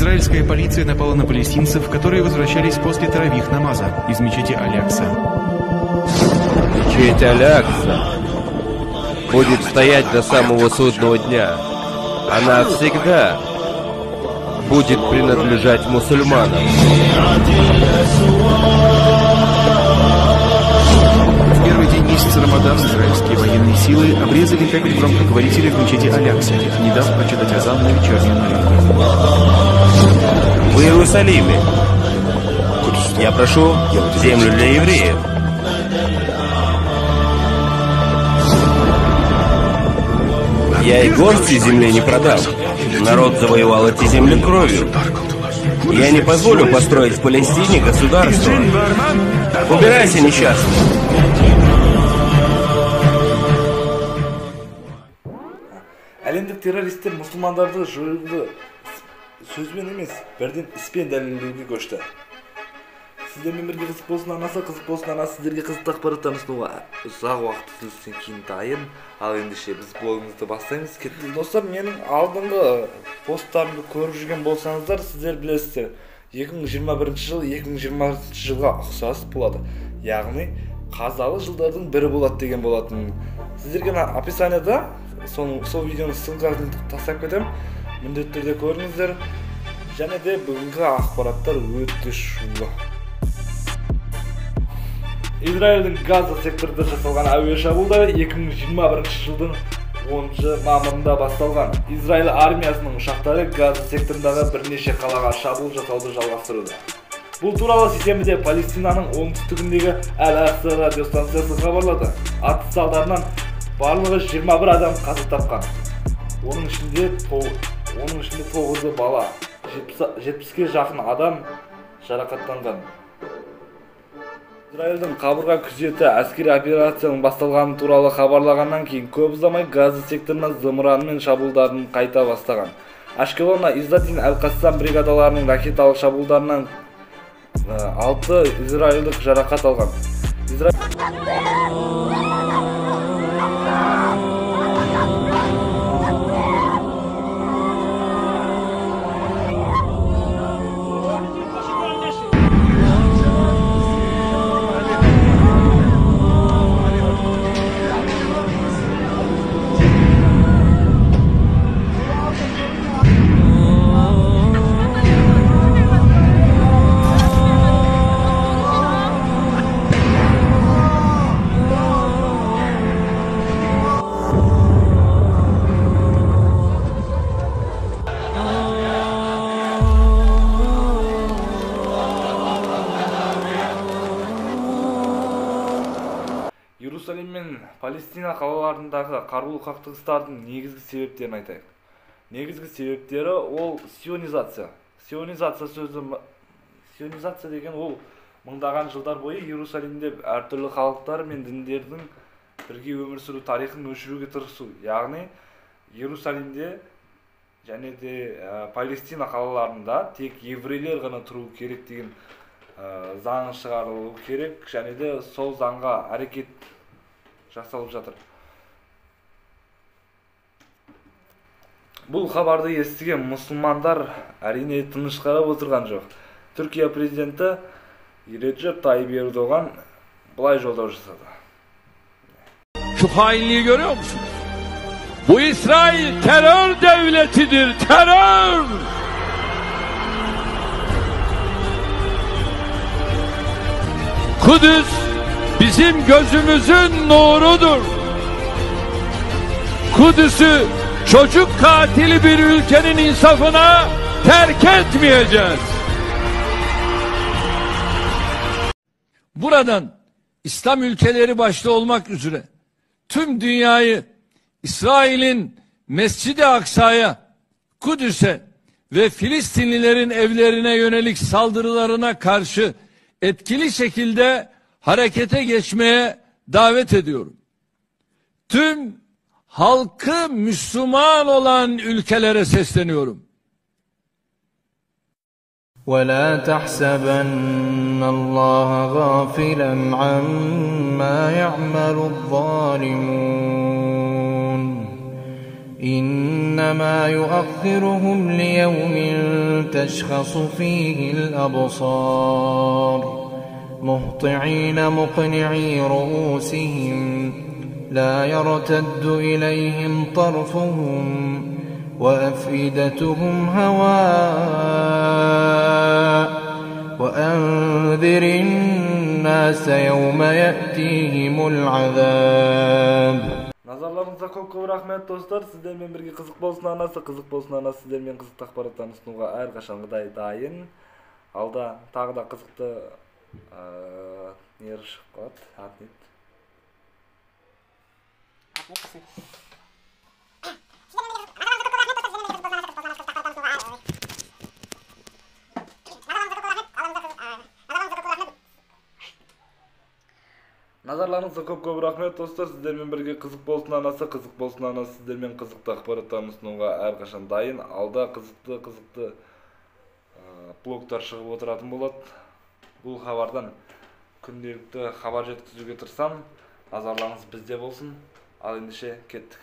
Израильская полиция напала на палестинцев, которые возвращались после таравих намаза из мечети Аль-Акса. Мечеть Аль-Акса будет стоять до самого судного дня. Она всегда будет принадлежать мусульманам. В первый день месяца Рамадан израильские военные силы обрезали 5 громкоговорителей в мечети Аль-Акса, не дав прочитать азан на вечернюю молитву. В Иерусалиме я прошу землю для евреев. Я и горсти земли не продам. Народ завоевал эти земли кровью. Я не позволю построить в Палестине государство. Убирайся, несчастный. Әлемдік террористтер мұсылмандарды жоюды сөзбен емес, бірден іспен дәлелдеуге көшті. Сіздермен бірге қызық болсын анасы, қызық болсын анасы, сіздерге қызықты ақпараттар ұсынуға ұзақ уақыт үзілістен кейін дайын. Ал ендеше біз блогымызды бастаймыз. Кеттік достар, менің алдыңғы посттарымды көріп жүрген болсаңыздар, сіздер білесіздер, 2021 жыл 2020 жылға ұқсас болады. Яғни қазалы жылдардың бірі болады деген болатын. Сіздерге описанияда сол видеоның ссылкасын тастап кетемін. Міндетті түрде көріңіздер. Және де бүгінгі ақпараттар өте шулы. Израильдің Газа секторында жасалған әуе шабуылдары 2021 жылдың 10 мамырында басталған. Израиль армиясының ұшақтары Газа секторындағы бірнеше қалаға шабуыл жасауды жалғастыруда. Бұл туралы сейсенбіде Палестинаның оңтүстігіндегі Аль-Акса радиостанциясы хабарлады. Атыс салдарынан барлығы 21 адам қаза тапқан. Оның ішінде 9 бала, 70-ге жақын адам жарақаттанған. Израильдің қабырға күзеті әскери операцияның басталғаны туралы хабарлағаннан кейін көп ұзамай Газа секторына зымыранмен шабуылдарын қайта бастаған. Ашкелона Иззат-ин Аль-Қассам бригадаларының ракеталық шабуылдарынан 6 израильдік жарақат алған. Иерусалим мен Палестина қалаларындағы қарулы қақтығыстардың негізгі себептерін айтайық. Негізгі себептері ол сионизация. Сионизация деген ол мыңдаған жылдар бойы Иерусалимде әртүрлі халықтар мен діндердің бірге өмір сүру тарихын өшіруге тырысу. Яғни Иерусалимде және де Палестина қалаларында тек еврейлер ғана тұру керек деген заң шығарылу керек, және де сол заңға әрекет жасалып жатыр. Бұл хабарды естіген мұсылмандар әрине тыныш қарап отырған жоқ. Түркия президенті Реджеп Тайип Ердоған былай жолдау жасады. Şu hainliği görüyor musunuz? Bu İsrail terör devletidir, terör! Kudüs bizim gözümüzün nurudur. Kudüs'ü çocuk katili bir ülkenin insafına terk etmeyeceğiz. Buradan İslam ülkeleri başta olmak üzere tüm dünyayı İsrail'in Mescid-i Aksa'ya, Kudüs'e ve Filistinlilerin evlerine yönelik saldırılarına karşı etkili şekilde harekete geçmeye davet ediyorum. Tüm halkı Müslüman olan ülkelere sesleniyorum. وَلَا تَحْسَبَنَّ اللَّهَ غَافِلًا عَمَّا يَعْمَلُ الظَّالِمُونَ إنما يؤخرهم ليوم تشخص فيه الأبصار مهطعين مقنعي رؤوسهم لا يرتد إليهم طرفهم وأفئدتهم هواء وأنذر الناس يوم يأتيهم العذاب. Nazarlarınıza çok rahmet dostlar. Sizlerle birge kızık bolsun anası, kızık bolsun anası sizlerle kızık akbaratlarını sunuğa her kaşangıday dayın. Alda tağı da kızıkты нер кылат, атнет. Nazarlarınızga көп рахмет достор. Сиздермен бирге кызык болсун анасы, кызык болсун анасы сиздермен кызыктуу акпараттарды сунууга ар качан дайын. Алда кызыктуу блогтар чыгып отуратын болот. Бул хабардан күнделиктүү хабар жеткизүүгө тырысам. Назарларыңыз бизде болсун. Ал эндише кеттик.